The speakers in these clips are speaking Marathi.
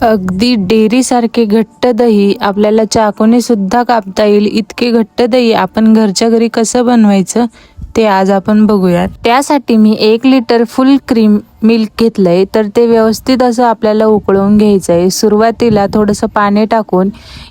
अगदी डेअरीसारखे घट्ट दही आपल्याला चाकूने सुद्धा कापता येईल इतके घट्ट दही आपण घरच्या घरी कसं बनवायचं ते आज आपण बघूयात। त्यासाठी मी 1 लिटर फुल क्रीम मिल्क घेतलंय, तर ते व्यवस्थित असं आपल्याला उकळून घ्यायचं आहे। सुरुवातीला थोडंसं पाणी टाकून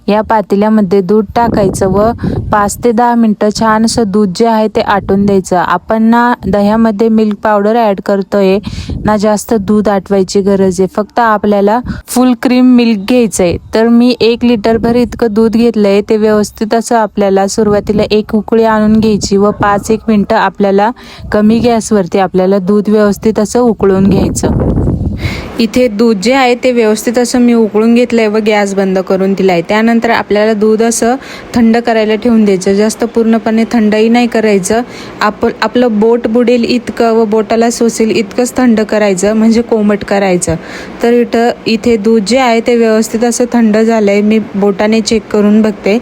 या पातेल्यामध्ये दूध टाकायचं व 5 ते 10 मिनिटं छान असं दूध जे आहे ते आटून द्यायचं। आपण ना दह्यामध्ये मिल्क पावडर ॲड करतोय ना, जास्त दूध आटवायची गरज आहे, फक्त आपल्याला फुल क्रीम मिल्क घ्यायचंय। तर मी 1 लिटर भर इतकं दूध घेतलंय, ते व्यवस्थित असं आपल्याला सुरुवातीला 1 उकळी आणून घ्यायची व 5-1 मिनिटं आपल्याला कमी गॅसवरती आपल्याला दूध व्यवस्थित असं उकळून घ्यायचं। इथे दूध जे आहे ते व्यवस्थित असं मी उकळून घेतलंय व गॅस बंद करून दिलाय। त्यानंतर आपल्याला दूध असं थंड करायला ठेवून द्यायचं, जास्त पूर्णपणे थंडही नाही करायचं। आपलं बोट बुडेल इतकं व बोटाला सोसेल इतकंच थंड करायचं, म्हणजे कोमट करायचं। तर इथे दूध जे आहे ते व्यवस्थित असं थंड झालंय, मी बोटाने चेक करून बघते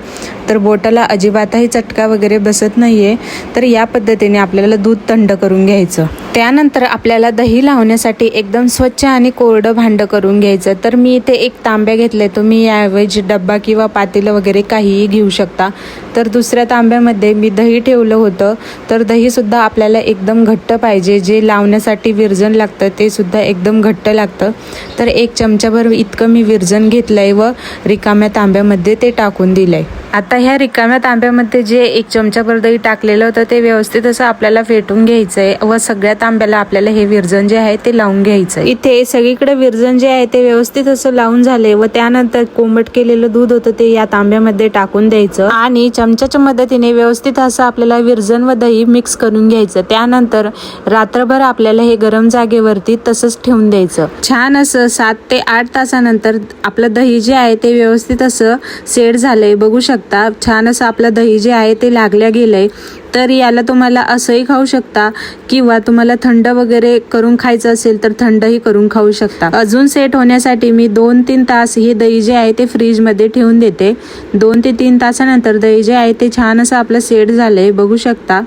तर बोटाला अजिबातही चटका वगैरे बसत नाहीये। तर या पद्धतीने आपल्याला दूध थंड करून घ्यायचं। त्यानंतर आपल्याला दही लावण्यासाठी एकदम स्वच्छ आणि कोरडं भांडं करून घ्यायचं। तर मी इथे 1 तांब्या घेतलाय, तुम्ही याऐवजी डब्बा किंवा पातेलं वगैरे काहीही घेऊ शकता। तर दुसऱ्या तांब्यामध्ये मी दही ठेवलं होतं, तर दही सुद्धा आपल्याला एकदम घट्ट पाहिजे, जे लावण्यासाठी विरजण लागतं ते सुद्धा एकदम घट्ट लागतं। तर 1 चमचाभर इतकं मी विरजण घेतलंय व रिकाम्या तांब्यामध्ये ते टाकून दिलंय। आता ह्या रिकाम्या तांब्यामध्ये जे 1 चमचाभर दही टाकलेलं होतं ते व्यवस्थित असं आपल्याला फेटून घ्यायचंय व सगळ्या तांब्याला आपल्याला हे विरजण जे आहे ते लावून घ्यायचं। इथे सगळीकडे विरजण जे आहे ते व्यवस्थित असं लावून झाले व त्यानंतर कोमट केलेलं दूध होतं ते या तांब्यामध्ये टाकून द्यायचं आणि चमच्याच्या मदतीने व्यवस्थित असं आपल्याला विरजण व दही मिक्स करून घ्यायचं। त्यानंतर रात्रभर आपल्याला हे गरम जागेवरती तसंच ठेवून द्यायचं। छान असं 7 ते 8 तासानंतर आपलं दही जे आहे ते व्यवस्थित असं सेट झालंय, बघू शकता। छान असं आपलं दही जे आहे ते लागल्या गेलंय। तर याला तुम्हाला असंही खाऊ शकता किंवा तुम्हाला थंड वगैरे करून खायचं असेल तर थंडही करून खाऊ शकता। अजून सेट होण्यासाठी मी 2-3 तास हे दही जे आहे ते फ्रीजमध्ये ठेवून देते। 2 ते 3 तासानंतर दही जे आहे ते छान असं आपलं सेट झालंय, बघू शकता।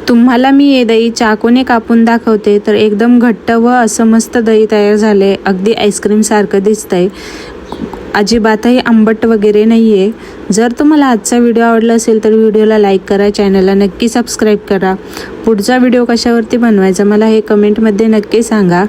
तुम्हाला मी हे दही चाकूने कापून दाखवते, तर एकदम घट्ट व असं मस्त दही तयार झाले, अगदी आईस्क्रीम सारखं दिसतंय, अजिबातही आंबट वगैरे नाहीये। जर तुम्हाला आजचा व्हिडिओ आवडला असेल तर व्हिडिओला लाईक करा, चॅनलला नक्की सबस्क्राईब करा। पुढचा व्हिडिओ कशावरती बनवायचा मला हे कमेंटमध्ये नक्की सांगा।